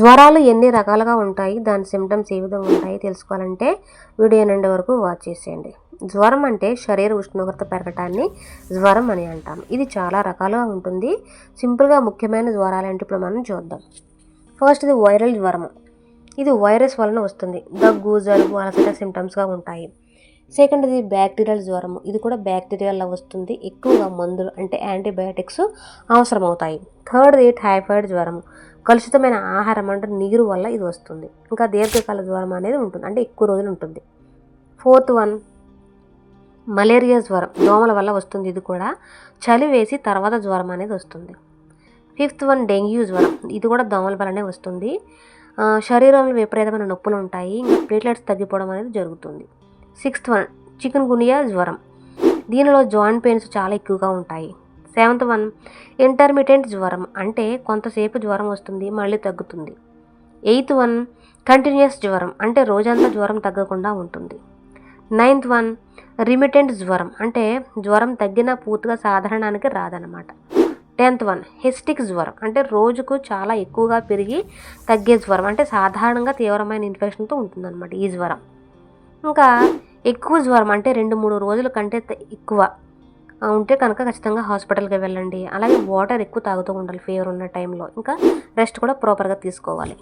జ్వరాలు ఎన్ని రకాలుగా ఉంటాయి, దాని సిమ్టమ్స్ ఏ విధంగా ఉంటాయి తెలుసుకోవాలంటే వీడియో నిండి వరకు వాచ్ చేసేయండి. జ్వరం అంటే శరీర ఉష్ణోగ్రత పెరగటాన్ని జ్వరం అని అంటాం. ఇది చాలా రకాలుగా ఉంటుంది. సింపుల్గా ముఖ్యమైన జ్వరాలు అంటే ఇప్పుడు మనం చూద్దాం. ఫస్ట్ ఇది వైరల్ జ్వరము. ఇది వైరస్ వలన వస్తుంది. దగ్గు, జలుబు, అలసట సిమ్టమ్స్గా ఉంటాయి. సెకండ్ ఇది బ్యాక్టీరియల్ జ్వరము. ఇది కూడా బ్యాక్టీరియాలో వస్తుంది. ఎక్కువగా మందులు అంటే యాంటీబయాటిక్స్ అవసరం అవుతాయి. థర్డ్ది టైఫాయిడ్ జ్వరము. కలుషితమైన ఆహారం అంటే నీరు వల్ల ఇది వస్తుంది. ఇంకా దీర్ఘకాల జ్వరం అనేది ఉంటుంది, అంటే ఎక్కువ రోజులు ఉంటుంది. ఫోర్త్ వన్ మలేరియా జ్వరం. దోమల వల్ల వస్తుంది. ఇది కూడా చలి వేసి తర్వాత జ్వరం అనేది వస్తుంది. ఫిఫ్త్ వన్ డెంగ్యూ జ్వరం. ఇది కూడా దోమల వల్లనే వస్తుంది. శరీరంలో విపరీతమైన నొప్పులు ఉంటాయి. ఇంకా ప్లేట్లెట్స్ తగ్గిపోవడం అనేది జరుగుతుంది. సిక్స్త్ వన్ చికెన్ గునియా జ్వరం. దీనిలో జాయింట్ పెయిన్స్ చాలా ఎక్కువగా ఉంటాయి. సెవెంత్ వన్ ఇంటర్మిటెంట్ జ్వరం. అంటే కొంతసేపు జ్వరం వస్తుంది, మళ్ళీ తగ్గుతుంది. ఎయిత్ వన్ కంటిన్యూస్ జ్వరం. అంటే రోజంతా జ్వరం తగ్గకుండా ఉంటుంది. నైన్త్ వన్ రిమిటెంట్ జ్వరం. అంటే జ్వరం తగ్గినా పూర్తిగా సాధారణానికి రాదనమాట. 10th వన్ హెస్టిక్ జ్వరం. అంటే రోజుకు చాలా ఎక్కువగా పెరిగి తగ్గే జ్వరం. అంటే సాధారణంగా తీవ్రమైన ఇన్ఫెక్షన్తో ఉంటుందన్నమాట ఈ జ్వరం. ఇంకా ఎక్కువ జ్వరం అంటే 2-3 రోజుల కంటే ఎక్కువ ఉంటే కనుక ఖచ్చితంగా హాస్పిటల్కి వెళ్ళండి. అలాగే వాటర్ ఎక్కువ తాగుతూ ఉండాలి ఫీవర్ ఉన్న టైంలో. ఇంకా రెస్ట్ కూడా ప్రాపర్గా తీసుకోవాలి.